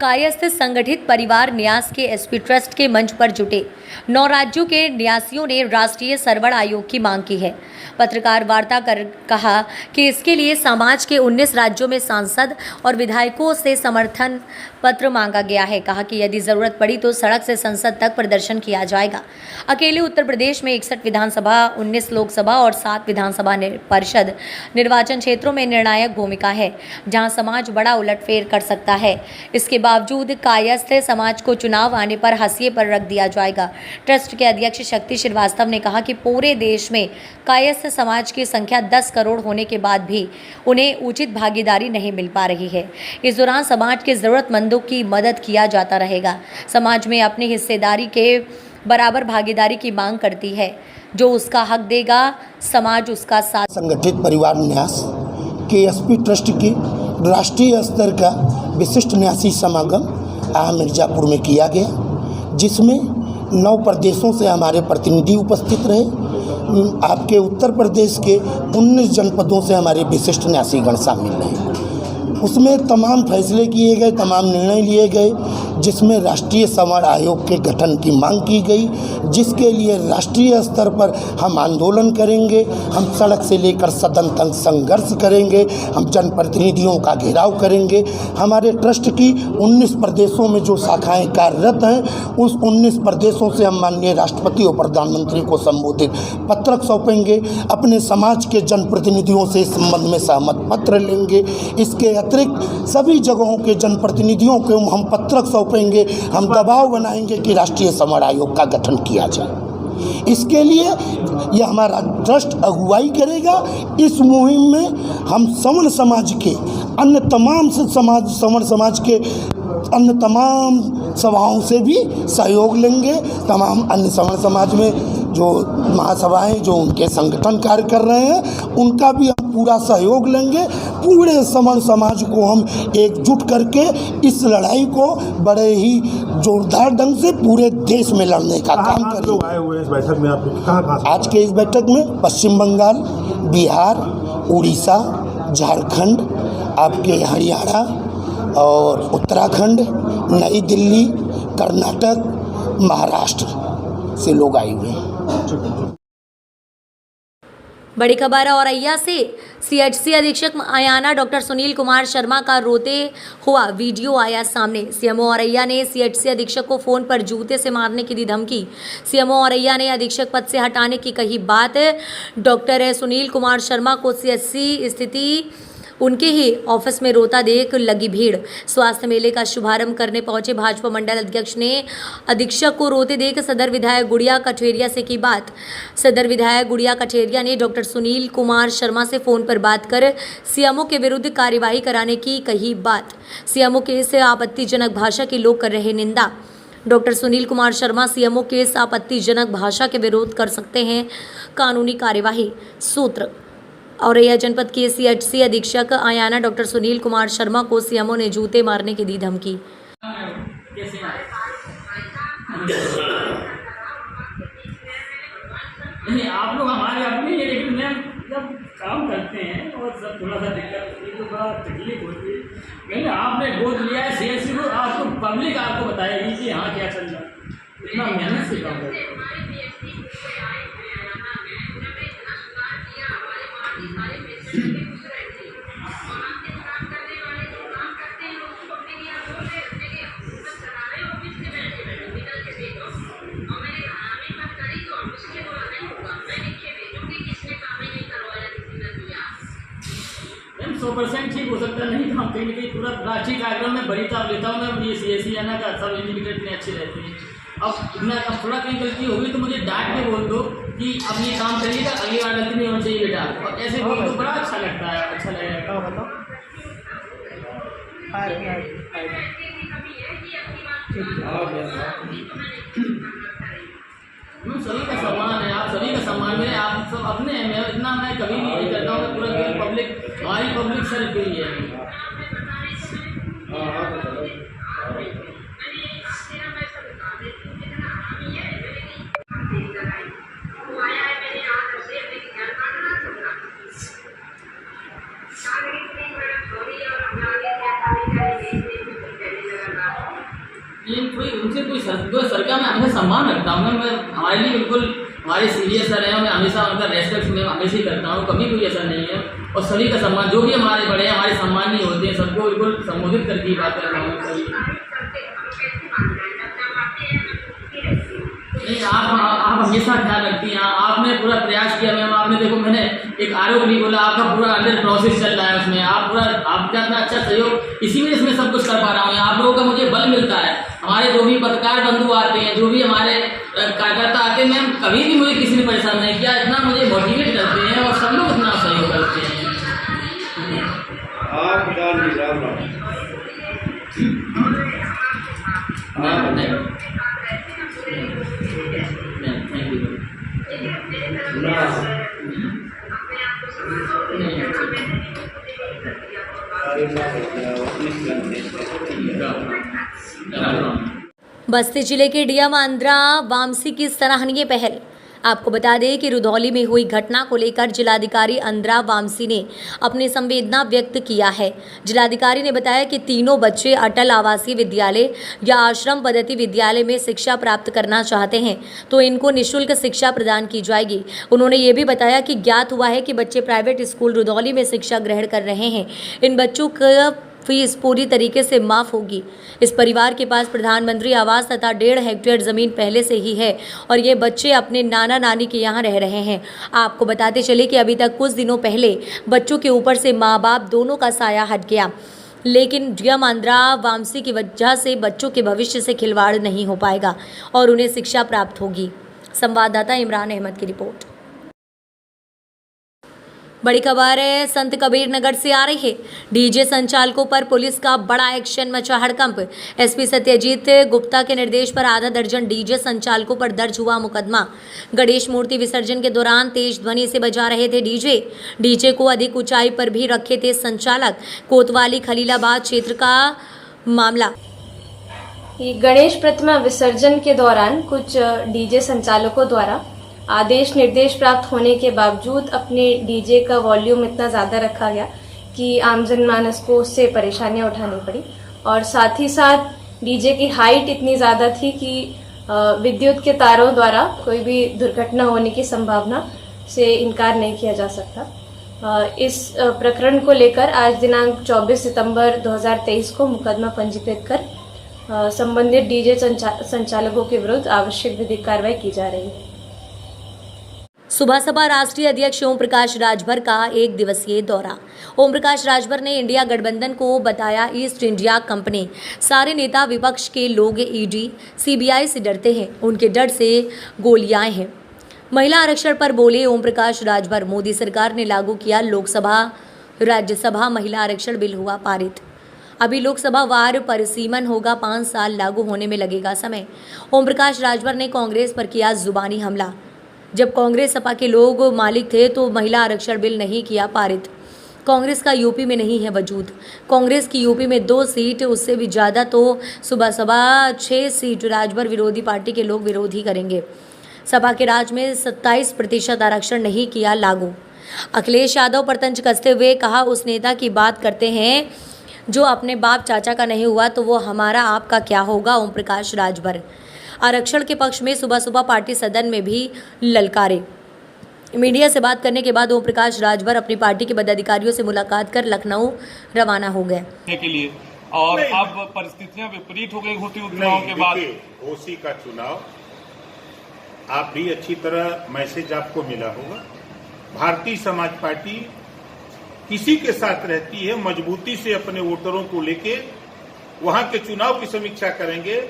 कायस्थ संगठित परिवार न्यास के एसपी ट्रस्ट के मंच पर जुटे 9 राज्यों के न्यासियों ने राष्ट्रीय सर्वण आयोग की मांग की है। पत्रकार वार्ता कर कहा कि इसके लिए समाज के 19 राज्यों में सांसद और विधायकों से समर्थन पत्र मांगा गया है। कहा कि यदि जरूरत पड़ी तो सड़क से संसद तक प्रदर्शन किया जाएगा। अकेले उत्तर प्रदेश में 61 विधानसभा, 19 लोकसभा और 7 विधानसभा परिषद निर्वाचन क्षेत्रों में निर्णायक भूमिका है, जहां समाज बड़ा उलटफेर कर सकता है। इसके बावजूद कायस्थ समाज को चुनाव आने पर हाशिए पर रख दिया जाएगा। ट्रस्ट के अध्यक्ष शक्ति श्रीवास्तव ने कहा कि पूरे देश में कायस्थ समाज की संख्या 10 करोड़ होने के बाद भी उन्हें उचित भागीदारी नहीं मिल पा रही है। इस दौरान समाज के जरूरतमंदों की मदद किया जाता रहेगा। समाज में अपनी हिस्सेदारी के बराबर भागीदारी की मांग करती है। जो उसका हक देगा, समाज उसका साथ। संगठित परिवार न्यास के एसपी ट्रस्ट की राष्ट्रीय स्तर का विशिष्ट न्यासी समागम आज मिर्जापुर में किया गया, जिसमें 9 प्रदेशों से हमारे प्रतिनिधि उपस्थित रहे। आपके उत्तर प्रदेश के 19 जनपदों से हमारे विशिष्ट न्यासीगण शामिल रहे। उसमें तमाम फैसले किए गए, तमाम निर्णय लिए गए, जिसमें राष्ट्रीय सर्वण आयोग के गठन की मांग की गई, जिसके लिए राष्ट्रीय स्तर पर हम आंदोलन करेंगे। हम सड़क से लेकर सदन तक संघर्ष करेंगे। हम जनप्रतिनिधियों का घेराव करेंगे। हमारे ट्रस्ट की 19 प्रदेशों में जो शाखाएं कार्यरत हैं, उस 19 प्रदेशों से हम माननीय राष्ट्रपति और प्रधानमंत्री को संबोधित पत्रक सौंपेंगे। अपने समाज के जनप्रतिनिधियों से इस संबंध में सहमत पत्र लेंगे। इसके अतिरिक्त सभी जगहों के जनप्रतिनिधियों को हम पत्रक सौंपेंगे। हम दबाव बनाएंगे कि राष्ट्रीय सर्वण आयोग का गठन किया जाए। इसके लिए यह हमारा ट्रस्ट अगुवाई करेगा। इस मुहिम में हम सवर्ण समाज के अन्य तमाम सवर्ण समाज के अन्य तमाम सभाओं से भी सहयोग लेंगे। तमाम अन्य सवर्ण समाज में जो महासभाएं जो उनके संगठन कार्य कर रहे हैं, उनका भी हम पूरा सहयोग लेंगे। पूरे सवर्ण समाज को हम एकजुट करके इस लड़ाई को बड़े ही जोरदार ढंग से पूरे देश में लड़ने का काम करेंगे। लोग आए हुए इस बैठक में, आप कहाँ आज के इस बैठक में पश्चिम बंगाल, बिहार, उड़ीसा, झारखंड, आपके हरियाणा और उत्तराखंड, नई दिल्ली, कर्नाटक, महाराष्ट्र से लोग आए हुए हैं। बड़ी खबर औरैया से सीएचसी अधीक्षक आयाना डॉक्टर सुनील कुमार शर्मा का रोते हुआ वीडियो आया सामने। सीएमओ औरैया ने सीएचसी अधीक्षक को फोन पर जूते से मारने की दी धमकी। सीएमओ औरैया ने अधीक्षक पद से हटाने की कही बात। डॉक्टर सुनील कुमार शर्मा को सीएचसी स्थिति उनके ही ऑफिस में रोता देख लगी भीड़। स्वास्थ्य मेले का शुभारंभ करने पहुंचे भाजपा मंडल अध्यक्ष ने अधीक्षक को रोते देख सदर विधायक गुड़िया कठेरिया से की बात। सदर विधायक गुड़िया कठेरिया ने डॉक्टर सुनील कुमार शर्मा से फोन पर बात कर सीएमओ के विरुद्ध कार्यवाही कराने की कही बात। सीएमओ के इस आपत्तिजनक भाषा की लोग कर रहे निंदा। डॉक्टर सुनील कुमार शर्मा सीएमओ के इस आपत्तिजनक भाषा के विरोध कर सकते हैं कानूनी कार्यवाही। सूत्र औरैया जनपद के सीएचसी अधीक्षक आयाना डॉक्टर सुनील कुमार शर्मा को सीएमओ ने जूते मारने की दी धमकी। नहीं, आप लोग हमारे अपने हैं, लेकिन मैं जब काम करते हैं और सब थोड़ा सा दिक्कत ये तो बड़ा तकलीफ होती है। मैंने आपने गोद लिया है सीएचसी को, आपको पब्लिक आपको बताएगी कि हाँ क्या चल रहा है। इतना मेहनत से काम करते हैं। मैम 100% ठीक हो सकता नहीं तो हम कहीं ना कहीं पूरा राष्ट्रीय कार्यक्रम में बरीता लेता हूँ। मैं ये सीएससी आना का सब इंडिकेटर इतने अच्छे रहते हैं। अब थोड़ा कहीं गलती होगी तो मुझे डांट के बोल दो कि अब ये काम करिएगा, अगली बार गलती नहीं होनी चाहिए बेटा। और ऐसे बोल तो बड़ा अच्छा लगता है, अच्छा लगेगा। बताओ सभी का सम्मान है, आप सभी का सम्मान है, आप सब अपने हैं। मैं इतना मैं कभी नहीं करता हूँ। पूरा पब्लिक हमारी पब्लिक सर पे ही है। उनसे कोई सर का मैं हमेशा सम्मान रखता हूँ। मैं हमारे लिए बिल्कुल हमारे सीनियर सर हैं, मैं हमेशा उनका रेस्पेक्ट मैं हमेशा ही करता हूँ, कभी कोई ऐसा नहीं है। और सभी का सम्मान, जो भी हमारे बड़े हैं हमारे सम्मान नहीं होते हैं, सबको बिल्कुल संबोधित करके बात करता हूँ। नहीं, आप हमेशा ख्याल रखती हैं, आपने पूरा प्रयास किया मैम। आपने देखो, मैंने एक आरोप नहीं बोला, आपका पूरा अंदर प्रोसेस चल रहा है उसमें, आप पूरा आपका इतना अच्छा सहयोग, इसी में इसमें सब कुछ कर पा रहा हूँ। आप लोगों का मुझे बल मिलता है, हमारे जो भी पत्रकार बंधु आते हैं, जो भी हमारे कार्यकर्ता आते हैं, मैम कभी भी मुझे किसी ने परेशान नहीं किया, इतना मुझे मोटिवेट करते हैं और सब लोग इतना सहयोग करते हैं। बस्ती जिले के डीएम आंध्रा वामसी की सराहनीय पहल। आपको बता दें कि रुधौली में हुई घटना को लेकर जिलाधिकारी आंध्रा वामसी ने अपनी संवेदना व्यक्त किया है। जिलाधिकारी ने बताया कि तीनों बच्चे अटल आवासीय विद्यालय या आश्रम पद्धति विद्यालय में शिक्षा प्राप्त करना चाहते हैं तो इनको निःशुल्क शिक्षा प्रदान की जाएगी। उन्होंने ये भी बताया कि ज्ञात हुआ है कि बच्चे प्राइवेट स्कूल रुधौली में शिक्षा ग्रहण कर रहे हैं। इन बच्चों का फीस पूरी तरीके से माफ होगी। इस परिवार के पास प्रधानमंत्री आवास तथा 1.5 हेक्टेयर जमीन पहले से ही है और ये बच्चे अपने नाना नानी के यहाँ रह रहे हैं। आपको बताते चले कि अभी तक कुछ दिनों पहले बच्चों के ऊपर से माँ बाप दोनों का साया हट गया, लेकिन डीएम आंध्रा वामसी की वजह से बच्चों के भविष्य से खिलवाड़ नहीं हो पाएगा और उन्हें शिक्षा प्राप्त होगी। संवाददाता इमरान अहमद की रिपोर्ट। बड़ी खबर है संत कबीर नगर से आ रही है। डीजे संचालकों पर पुलिस का बड़ा एक्शन, मचा हड़कंप। एसपी सत्यजीत गुप्ता के निर्देश पर आधा दर्जन डीजे संचालकों पर दर्ज हुआ मुकदमा। गणेश मूर्ति विसर्जन के दौरान तेज ध्वनि से बजा रहे थे डीजे को अधिक ऊंचाई पर भी रखे थे संचालक। कोतवाली खलीलाबाद क्षेत्र का मामला। गणेश प्रतिमा विसर्जन के दौरान कुछ डीजे संचालकों द्वारा आदेश निर्देश प्राप्त होने के बावजूद अपने डीजे का वॉल्यूम इतना ज़्यादा रखा गया कि आम जनमानस को उससे परेशानियां उठानी पड़ी और साथ ही साथ डीजे की हाइट इतनी ज़्यादा थी कि विद्युत के तारों द्वारा कोई भी दुर्घटना होने की संभावना से इनकार नहीं किया जा सकता। इस प्रकरण को लेकर आज दिनांक 24 सितंबर 2023 को मुकदमा पंजीकृत कर संबंधित डीजे संचालकों के विरुद्ध आवश्यक विधिक कार्रवाई की जा रही है। सुबह सभा राष्ट्रीय अध्यक्ष ओम प्रकाश राजभर का 1 दिवसीय दौरा। ओम प्रकाश राजभर ने इंडिया गठबंधन को बताया ईस्ट इंडिया कंपनी। सारे नेता विपक्ष के लोग ईडी सीबीआई से डरते हैं, उनके डर से गोलियां हैं। महिला आरक्षण पर बोले ओम प्रकाश राजभर, मोदी सरकार ने लागू किया लोकसभा राज्यसभा महिला आरक्षण बिल हुआ पारित। अभी लोकसभा वार परिसीमन होगा, 5 साल लागू होने में लगेगा समय। ओम प्रकाश राजभर ने कांग्रेस पर किया जुबानी हमला। जब कांग्रेस सपा के लोग मालिक थे तो महिला आरक्षण बिल नहीं किया पारित। कांग्रेस का यूपी में नहीं है वजूद। कांग्रेस की यूपी में 2 सीट, उससे भी ज़्यादा तो सुबह सभा 6 सीट राजभर विरोधी पार्टी के लोग विरोधी करेंगे। सपा के राज में 27% आरक्षण नहीं किया लागू। अखिलेश यादव पर तंज कसते हुए कहा, उस नेता की बात करते हैं जो अपने बाप चाचा का नहीं हुआ तो वो हमारा आपका क्या होगा। ओम प्रकाश राजभर आरक्षण के पक्ष में सुबह सुबह पार्टी सदन में भी ललकारे। मीडिया से बात करने के बाद ओम प्रकाश राजभर अपनी पार्टी के पदाधिकारियों से मुलाकात कर लखनऊ रवाना हो गए के लिए। और अब परिस्थितियां विपरीत हो गई घोषी चुनाव के बाद। घोषी का चुनाव आप भी अच्छी तरह मैसेज आपको मिला होगा। भारतीय समाज पार्टी किसी के साथ रहती है, मजबूती से अपने वोटरों को लेके वहां के चुनाव की समीक्षा करेंगे।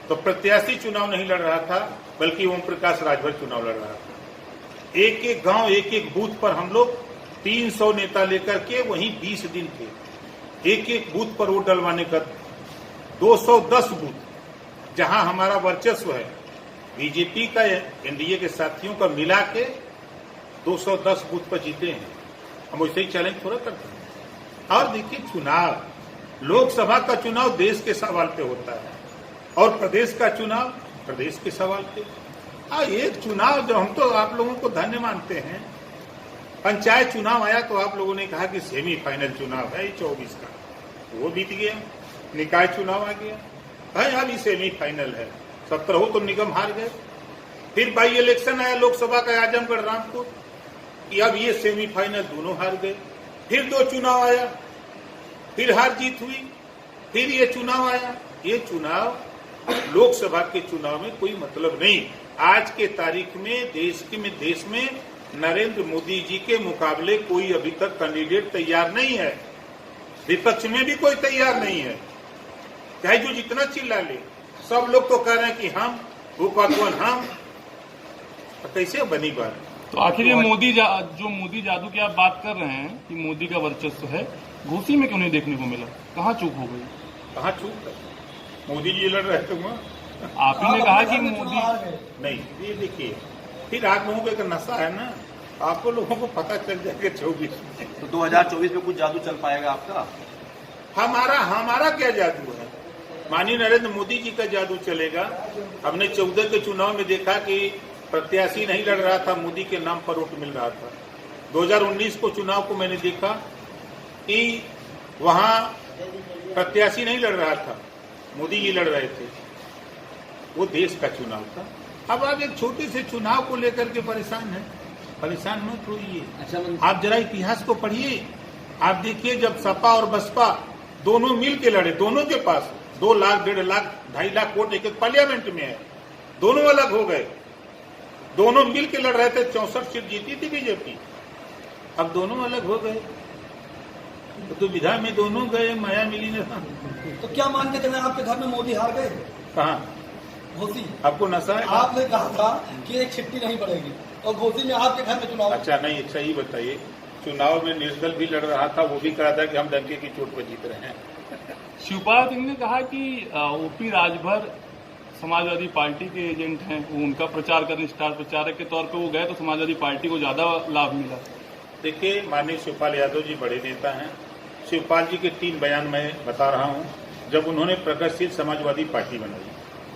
तो प्रत्याशी चुनाव नहीं लड़ रहा था, बल्कि ओम प्रकाश राजभर चुनाव लड़ रहा था। एक एक गांव, एक एक बूथ पर हम लोग 300 नेता लेकर के वहीं 20 दिन थे। एक एक बूथ पर वोट डलवाने का 210 बूथ जहां हमारा वर्चस्व है, बीजेपी का एनडीए के साथियों का मिला के 210 बूथ पर जीते हैं। हम वैसे ही चैलेंज थोड़ा करते हैं। और देखिए, चुनाव, लोकसभा का चुनाव देश के सवाल पे होता है और प्रदेश का चुनाव प्रदेश के सवाल पे। एक चुनाव जो हम तो आप लोगों को धन्य मानते हैं, पंचायत चुनाव आया तो आप लोगों ने कहा कि सेमीफाइनल चुनाव है 24 का, वो बीत गया। निकाय चुनाव आ गया, है अभी सेमीफाइनल है, 17 तो निगम हार गए। फिर बाई इलेक्शन आया लोकसभा का आजमगढ़ रामपुर कि अब ये सेमीफाइनल दोनों हार गए। फिर 2 चुनाव आया, फिर हार जीत हुई, फिर ये चुनाव आया। ये चुनाव लोकसभा के चुनाव में कोई मतलब नहीं। आज के तारीख में देश में नरेंद्र मोदी जी के मुकाबले कोई अभी तक कैंडिडेट तैयार नहीं है, विपक्ष में भी कोई तैयार नहीं है। चाहे जो जितना चिल्ला ले, सब लोग तो कह रहे हैं कि हम भूपात्वन हम, कैसे बनी बात। तो आखिर ये मोदी जादू की आप बात कर रहे हैं कि मोदी का वर्चस्व है, घोसी में क्यों नहीं देखने को मिला? कहाँ चूक हो गई? कहाँ चूक है? मोदी जी लड़ रहे थे वहाँ, आप ही ने कहा कि मोदी नहीं। ये देखिए, फिर आप लोगों का नशा है ना, आपको लोगों को पता चल जाएगा 24 में। तो 2024 में कुछ जादू चल पाएगा आपका? हमारा क्या जादू है? माननीय नरेंद्र मोदी जी का जादू चलेगा। हमने 14 के चुनाव में देखा कि प्रत्याशी नहीं लड़ रहा था, मोदी के नाम पर वोट मिल रहा था। 2019 को चुनाव को मैंने देखा कि वहां प्रत्याशी नहीं लड़ रहा था, मोदी जी लड़ रहे थे। वो देश का चुनाव था। अब आप एक छोटे से चुनाव को लेकर के परेशान हैं, परेशान मत होइए। अच्छा, आप जरा इतिहास को पढ़िए। आप देखिए, जब सपा और बसपा दोनों मिल के लड़े, दोनों के पास 2 लाख, 1.5 लाख, 2.5 लाख वोट एक पार्लियामेंट में है, दोनों अलग हो गए। दोनों मिल के लड़ रहे थे, 64 सीट जीती थी बीजेपी। अब दोनों अलग हो गए, तो विधान में दोनों गए, माया मिली ने। तो क्या मान के चले आपके घर में मोदी हार गए? कहाँ घोसी आपको नशा है? आपने कहा था कि एक छिट्टी नहीं पड़ेगी और घोसी में आपके घर में चुनाव। अच्छा नहीं, अच्छा ही बताइए, चुनाव में निर्दल भी लड़ रहा था, वो भी कहा था कि हम डंके की चोट पर जीत रहे हैं। शिवपाल सिंह ने कहा कि ओपी राजभर समाजवादी पार्टी के एजेंट हैं, वो उनका प्रचार करने, स्टार प्रचारक के तौर पे वो गए तो समाजवादी पार्टी को ज्यादा लाभ मिला। देखिए, माननीय शिवपाल यादव जी बड़े नेता हैं। शिवपाल जी के 3 बयान मैं बता रहा हूं। जब उन्होंने प्रगतिशील समाजवादी पार्टी बनाई,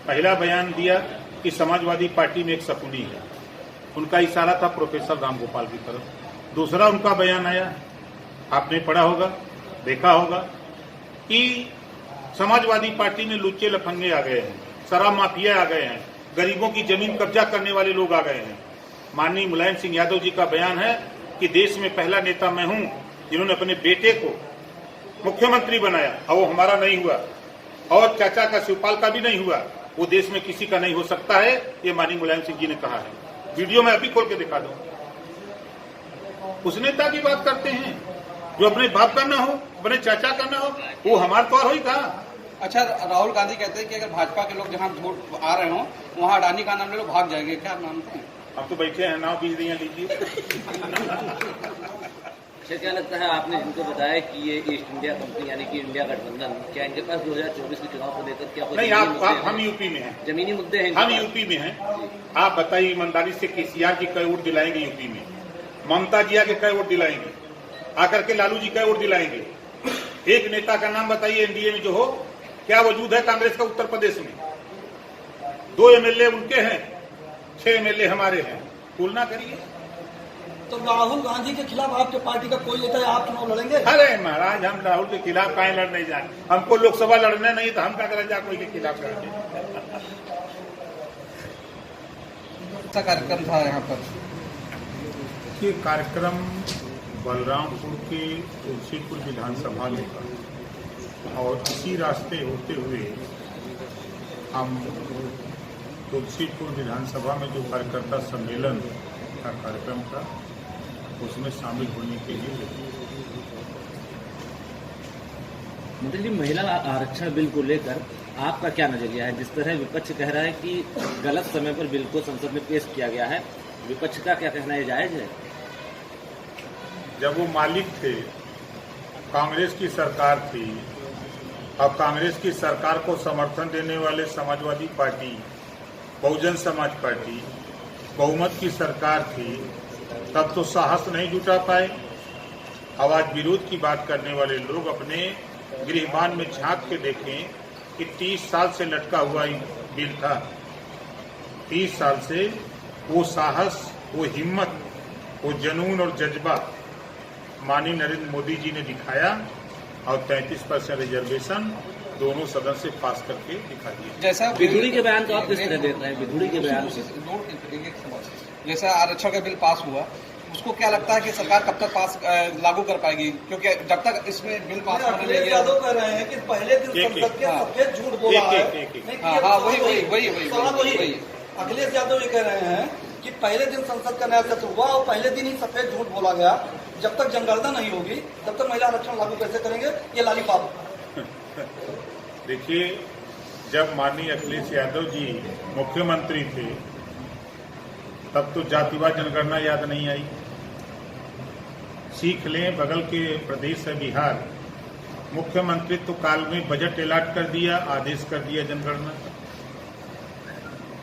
पहला बयान दिया कि समाजवादी पार्टी में एक शकुनी है, उनका इशारा था प्रोफेसर राम गोपाल की तरफ। दूसरा उनका बयान आया, आपने पढ़ा होगा, देखा होगा, कि समाजवादी पार्टी में लुच्चे लफंगे आ गए हैं, शराब माफिया आ गए हैं, गरीबों की जमीन कब्जा करने वाले लोग आ गए हैं। माननीय मुलायम सिंह यादव जी का बयान है कि देश में पहला नेता मैं हूं जिन्होंने अपने बेटे को मुख्यमंत्री बनाया, और वो हमारा नहीं हुआ, और चाचा का शिवपाल का भी नहीं हुआ, वो देश में किसी का नहीं हो सकता है, ये माननीय मुलायम सिंह जी ने कहा है। वीडियो में अभी खोल के दिखा दूं। उस नेता की बात करते हैं जो अपने बाप का ना हो, अपने चाचा का ना हो, वो हमारा तो होई कहा। अच्छा, राहुल गांधी कहते हैं कि अगर भाजपा के लोग जहां वोट आ रहे हो वहां अडानी का नाम ले लो, भाग जाएंगे, क्या मानते हैं? अब तो बैठे हैं, नाव बीज दिया लीजिए। अच्छा, क्या लगता है, आपने जिनको बताया कि ये ईस्ट इंडिया कंपनी यानी कि इंडिया गठबंधन, क्या इनके पास 2024 के चुनाव को लेकर क्या नहीं? हम यूपी में हैं, जमीनी मुद्दे हैं? हम यूपी में हैं। आप बताइए ईमानदारी से, केसीआर जी कई वोट दिलाएंगे यूपी में? ममता जी आके कई वोट दिलाएंगे? आकर के लालू जी कई वोट दिलाएंगे? एक नेता का नाम बताइए एनडीए में जो हो। क्या वजूद है कांग्रेस का उत्तर प्रदेश में? 2 एमएलए उनके हैं, 6 एमएलए हमारे हैं, तुलना करिए। तो राहुल गांधी के खिलाफ आपके पार्टी का कोई नेता, आप चुनाव लड़ेंगे? अरे महाराज, हम राहुल के खिलाफ काहे लड़ने जाए? हमको लोकसभा लड़ना नहीं, तो हम क्या करें जा कोई के खिलाफ लड़ने? अच्छा कार्यक्रम था यहाँ पर। ये कार्यक्रम बलरामपुर के तुलसीपुर विधानसभा में था, और इसी रास्ते होते हुए हम तुलसीपुर विधानसभा में जो कार्यकर्ता सम्मेलन का कार्यक्रम था, उसमें शामिल होने के लिए। मंत्री जी, महिला आरक्षण बिल को लेकर आपका क्या नजरिया है? जिस तरह विपक्ष कह रहा है कि गलत समय पर बिल को संसद में पेश किया गया है, विपक्ष का क्या कहना है, जायज है? जब वो मालिक थे, कांग्रेस की सरकार थी, अब कांग्रेस की सरकार को समर्थन देने वाले समाजवादी पार्टी, बहुजन समाज पार्टी बहुमत की सरकार थी, तब तो साहस नहीं जुटा पाए। अब आज विरोध की बात करने वाले लोग अपने गृहमान में झांक के देखें कि 30 साल से लटका हुआ बिल था। 30 साल से वो साहस, वो हिम्मत, वो जुनून और जज्बा माननीय नरेंद्र मोदी जी ने दिखाया, और 33% रिजर्वेशन दोनों सदन से पास करके दिखा दिया। जैसा विधुड़ी के बयान तो आप किस तरह देख रहे हैं? विधुड़ी के बयान जैसा आरक्षण का बिल पास हुआ, उसको क्या लगता है कि सरकार कब तक पास लागू कर पाएगी? क्योंकि जब तक इसमें बिल पास होने अखिलेश यादव कह रहे हैं कि पहले दिन संसद के सफेद झूठ बोला है। हाँ, वही अखिलेश यादव ये कह रहे हैं कि पहले दिन संसद का नया सत्र हुआ और पहले दिन ही सफेद झूठ बोला गया। जब तक जनगणना नहीं होगी तब तक महिला आरक्षण लागू कैसे करेंगे? ये लालीपाप। देखिए, जब माननीय अखिलेश यादव जी मुख्यमंत्री थे तब तो जातिवाद जनगणना याद नहीं आई। सीख लें, बगल के प्रदेश है बिहार, मुख्यमंत्रित्व काल में बजट अलॉट कर दिया, आदेश कर दिया जनगणना।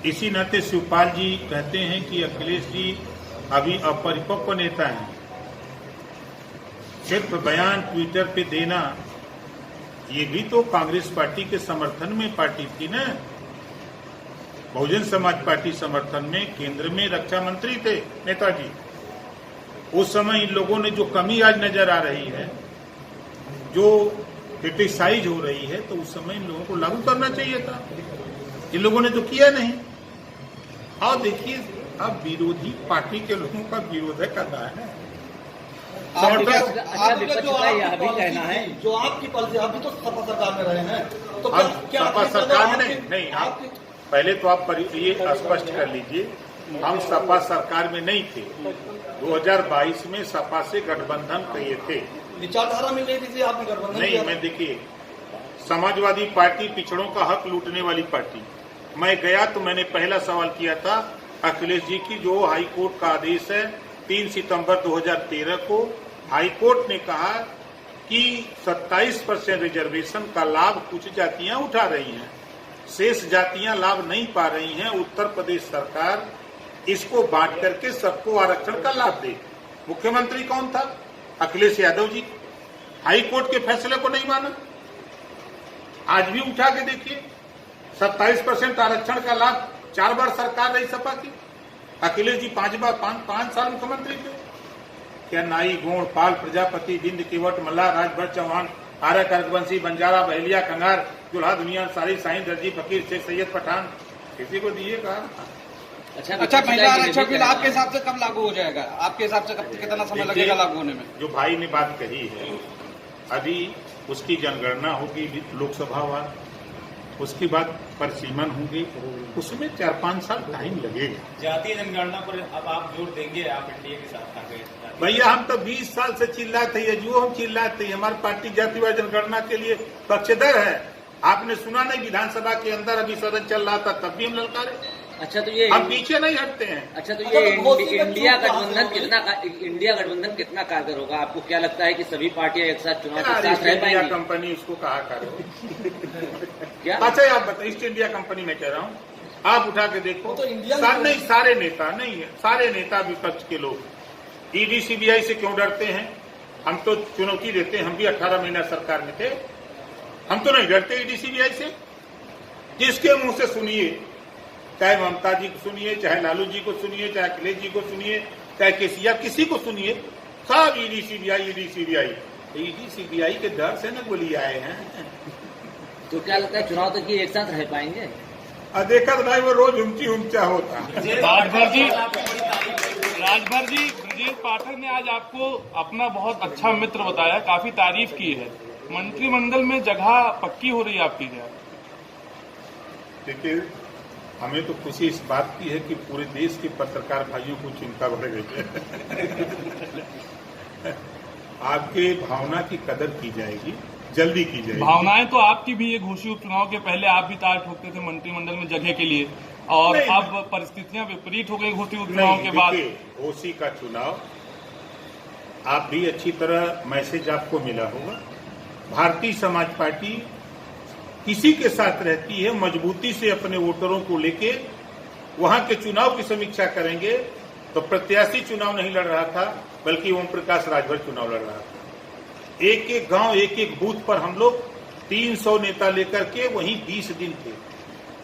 इसी नाते शिवपाल जी कहते हैं कि अखिलेश जी अभी अपरिपक्व नेता हैं। सिर्फ बयान ट्विटर पे देना, ये भी तो कांग्रेस पार्टी के समर्थन में पार्टी थी ना। बहुजन समाज पार्टी समर्थन में केंद्र में रक्षा मंत्री थे नेताजी। उस समय इन लोगों ने जो कमी आज नजर आ रही है, जो क्रिटिसाइज हो रही है, तो उस समय इन लोगों को लागू करना चाहिए था। इन लोगों ने तो किया नहीं। और देखिए, अब विरोधी पार्टी के लोगों का विरोध करना है। जो आपकी पॉलिसी, अभी तो सपा सरकार में रहे हैं, तो क्या सपा सरकार में नहीं, आप पहले तो आप ये स्पष्ट कर लीजिए, हम सपा सरकार में नहीं थे। 2022 में सपा से गठबंधन किए थे। विचारधारा में नहीं थी, आपने गठबंधन नहीं, मैं देखिए, समाजवादी पार्टी पिछड़ों का हक लूटने वाली पार्टी। मैं गया तो मैंने पहला सवाल किया था अखिलेश जी की, जो हाई कोर्ट का आदेश है 3 सितंबर 2013 को हाई कोर्ट ने कहा कि 27% रिजर्वेशन का लाभ कुछ जातियां उठा रही हैं, शेष जातियां लाभ नहीं पा रही हैं। उत्तर प्रदेश सरकार इसको बांट करके सबको आरक्षण का लाभ दे। मुख्यमंत्री कौन था? अखिलेश यादव जी। हाई कोर्ट के फैसले को नहीं माना। आज भी उठा के देखिए, 27% आरक्षण का लाभ 4 बार सरकार रही सपा की। अखिलेश जी 5 साल मुख्यमंत्री थे। क्या नाई, गोंड, पाल, प्रजापति, बिंद, केवट, मल्लाह, राजभर, चौहान, आर्य, कर्कवंशी, बंजारा, बहेलिया, कंगार, दुल्हा, दुनिया, सारी, साईं, दर्जी, फकीर, शेख, सैयद, पठान, किसी को दिए कहा? अच्छा, महिला आरक्षण बिल आपके हिसाब से कब लागू हो जाएगा? आपके हिसाब से कितना समय लगेगा लागू होने में? जो भाई ने बात कही है, अभी उसकी जनगणना होगी लोकसभावार, उसके बाद परिसीमन होंगे, उसमें 4-5 साल टाइम लगेगा। जातीय जनगणना पर अब आप जोर देंगे? आप एनडीए के साथ आगे? भैया, हम तो 20 साल से चिल्लाते हैं, जो हम चिल्लाते हैं, हमारी पार्टी जातिवाद जनगणना के लिए पक्षधर है। आपने सुना नहीं, विधानसभा के अंदर अभी सदन चल रहा था तब भी हम ललकारे। अच्छा, तो ये हम पीछे नहीं हटते हैं। अच्छा, तो ये इंडिया गठबंधन कितना कारगर होगा? आपको क्या लगता है कि सभी पार्टियां एक साथ चुनाव के साथ रह पाएंगी? इंडिया कंपनी उसको कहा करो क्या? अच्छा, आप बताइए, ईस्ट इंडिया कंपनी में कह रहा हूँ, आप उठा के देखो तो नहीं, सारे नेता नहीं है, सारे नेता विपक्ष के लोग ईडी सीबीआई से क्यों डरते हैं? हम तो चुनौती देते हैं, हम भी 18 महीना सरकार में थे, हम तो नहीं डरते ईडी सीबीआई से। जिसके मुंह से सुनिए, चाहे ममता जी को सुनिए, चाहे लालू जी को सुनिए, चाहे अखिलेश जी को सुनिए, चाहे केसीआर, किसी को सुनिए, सब ED CBI, ED CBI. ED CBI के डर से न गोली आए हैं। तो क्या लगता है चुनाव तक ये एक साथ रह पाएंगे? देखा भाई, वो रोज ऊंचा होता। राजभर जी, ब्रजेश पाठक ने आज आपको अपना बहुत अच्छा मित्र बताया, काफी तारीफ की है। मंत्रिमंडल में जगह पक्की हो रही है आपकी क्या? देखिए, हमें तो खुशी इस बात की है कि पूरे देश के पत्रकार भाइयों को चिंता बढ़ गई है। आपके भावना की कदर की जाएगी, जल्दी की जाएगी। भावनाएं तो आपकी भी, ये घोषित उपचुनाव के पहले आप भी तार ठोकते थे मंत्रिमंडल में जगह के लिए, और अब परिस्थितियां विपरीत हो गई घोषित उपचुनाव के बाद। ओसी का चुनाव, आप भी अच्छी तरह मैसेज आपको मिला होगा। भारतीय समाज पार्टी किसी के साथ रहती है, मजबूती से अपने वोटरों को लेके वहां के चुनाव की समीक्षा करेंगे। तो प्रत्याशी चुनाव नहीं लड़ रहा था, बल्कि ओम प्रकाश राजभर चुनाव लड़ रहा था। एक एक गांव, एक एक बूथ पर हम लोग 300 नेता लेकर के वहीं 20 दिन थे।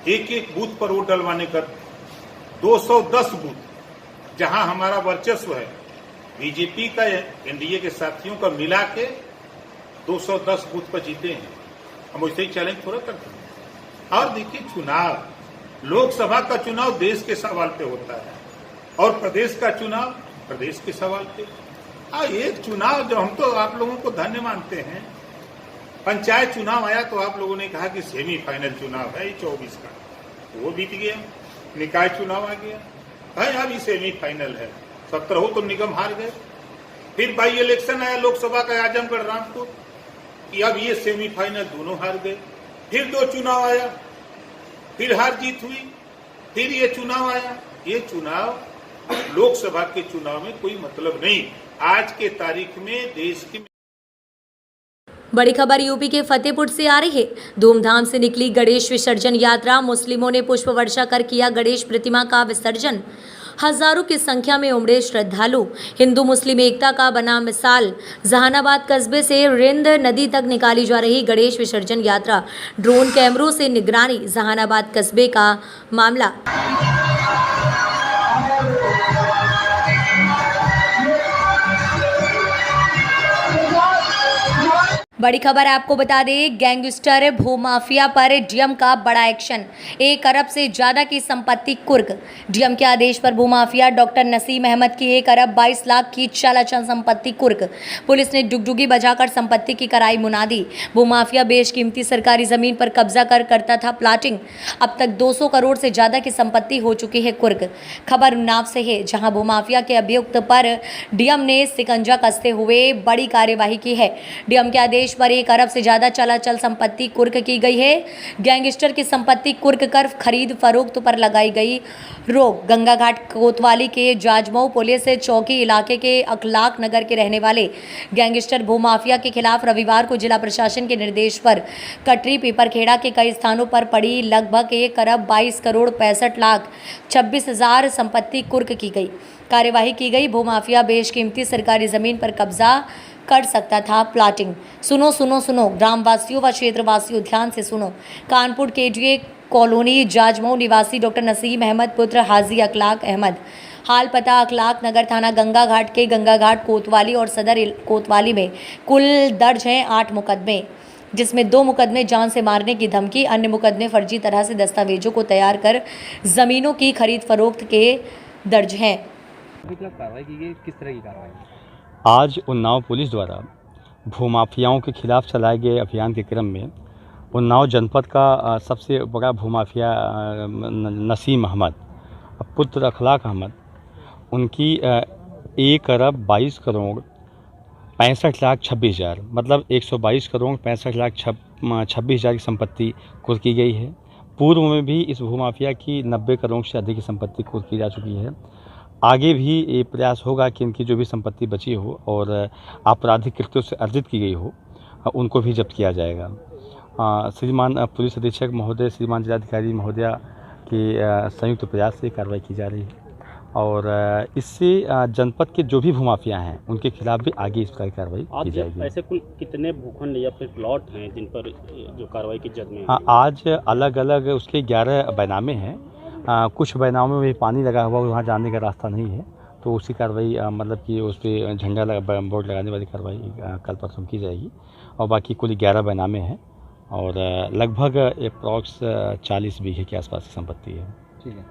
एक एक बूथ पर वोट डलवाने का 210 बूथ, जहां हमारा वर्चस्व है, बीजेपी का, एनडीए के साथियों का मिला के 210 बूथ पर जीते हैं। हम वैसे ही चैलेंज पूरा करते हैं। और देखिए, चुनाव, लोकसभा का चुनाव देश के सवाल पे होता है और प्रदेश का चुनाव प्रदेश के सवाल पे। एक चुनाव जो हम तो आप लोगों को धन्य मानते हैं, पंचायत चुनाव आया तो आप लोगों ने कहा कि सेमीफाइनल चुनाव है 24 का, वो बीत गया। निकाय चुनाव आ गया, भाई अभी सेमीफाइनल है, 17 तो निगम हार गए। फिर बाई इलेक्शन आया लोकसभा का आजमगढ़ रामपुर, कि अब ये सेमीफाइनल दोनों हार गए। फिर 2 चुनाव आया, फिर हार जीत हुई, फिर ये चुनाव आया। ये चुनाव, लोकसभा के चुनाव में कोई मतलब नहीं। आज के तारीख में देश की बड़ी खबर यूपी के फतेहपुर से आ रही है। धूमधाम से निकली गणेश विसर्जन यात्रा। मुस्लिमों ने पुष्प वर्षा कर किया गणेश प्रतिमा का विसर्जन। हजारों की संख्या में उमड़े श्रद्धालु। हिंदू मुस्लिम एकता का बना मिसाल। जहानाबाद कस्बे से रिंद नदी तक निकाली जा रही गणेश विसर्जन यात्रा। ड्रोन कैमरों से निगरानी। जहानाबाद कस्बे का मामला। बड़ी खबर आपको बता दें, गैंगस्टर भूमाफिया पर डीएम का बड़ा एक्शन। 1 अरब से ज्यादा की संपत्ति कुर्क। डीएम के आदेश पर भूमाफिया डॉक्टर नसीम अहमद की 1 अरब 22 लाख की चल संपत्ति कुर्क। पुलिस ने डुगडुगी बजाकर संपत्ति की कराई मुनादी। भूमाफिया बेशकीमती सरकारी जमीन पर कब्जा कर करता था प्लाटिंग। अब तक 200 करोड़ से ज्यादा की संपत्ति हो चुकी है कुर्क। खबर उन्नाव से है, जहां भूमाफिया के अभियुक्त पर डीएम ने शिकंजा कसते हुए बड़ी कार्यवाही की है। डीएम के आदेश पर 1 अरब से ज्यादा चल संपत्ति कुर्क की गई है। गैंगस्टर की संपत्ति कुर्क कर खरीद फरोख्त पर लगाई गई रोक। गंगा घाट कोतवाली के जाजमऊ पुलिस चौकी इलाके के अखलाक नगर के रहने वाले गैंगस्टर भूमाफिया के खिलाफ रविवार को जिला प्रशासन के निर्देश पर कटरी पीपरखेड़ा के कई स्थानों पर पड़ी लगभग 1 अरब 22 करोड़ 65 लाख 26 हजार संपत्ति कुर्क की गई। कार्यवाही की गई। भूमाफिया बेशकीमती सरकारी जमीन पर कब्जा कर सकता था प्लाटिंग। सुनो सुनो सुनो, ग्रामवासियों व क्षेत्रवासियों ध्यान से सुनो। कानपुर केडीए कॉलोनी जाजमऊ निवासी डॉक्टर नसीम अहमद पुत्र हाजी अखलाक अहमद, हाल पता अखलाक नगर थाना गंगा घाट के गंगा घाट कोतवाली और सदर कोतवाली में कुल दर्ज हैं 8 मुकदमे, जिसमें 2 मुकदमे जान से मारने की धमकी, अन्य मुकदमे फर्जी तरह से दस्तावेजों को तैयार कर जमीनों की खरीद फरोख्त के दर्ज हैं। कार्रवाई की गई, किस तरह की कार्रवाई? आज उन्नाव पुलिस द्वारा भूमाफियाओं के खिलाफ चलाए गए अभियान के क्रम में उन्नाव जनपद का सबसे बड़ा भूमाफिया नसीम अहमद पुत्र अखलाक अहमद, उनकी 1 अरब 22 करोड़ 65 लाख 26 हज़ार, मतलब 122 करोड़ 65 लाख 26 हज़ार की संपत्ति कुर्क की गई है। पूर्व में भी इस भूमाफिया की 90 करोड़ से अधिक की संपत्ति कुर्क की जा चुकी है। आगे भी ये प्रयास होगा कि इनकी जो भी संपत्ति बची हो और आपराधिक कृत्यों से अर्जित की गई हो, उनको भी जब्त किया जाएगा। श्रीमान पुलिस अधीक्षक महोदय, श्रीमान जिलाधिकारी महोदया के संयुक्त प्रयास से कार्रवाई की जा रही है और इससे जनपद के जो भी भूमाफिया हैं उनके खिलाफ भी आगे इस प्रकार की कार्रवाई की जाएगी। ऐसे कुल कितने भूखंड या फिर प्लॉट हैं जिन पर जो कार्रवाई की जद में? आज अलग अलग उसके 11 बैनामे हैं। कुछ बैनामों में भी पानी लगा हुआ, वहाँ जाने का रास्ता नहीं है, तो उसी कार्रवाई मतलब कि उस पर झंडा बोर्ड लगाने वाली कार्रवाई कल परसों की जाएगी। और बाकी कुल 11 बैनामे हैं और लगभग अप्रॉक्स 40 बीघे के आसपास की संपत्ति है। ठीक है।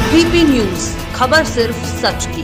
बीपी न्यूज़, खबर सिर्फ सच की।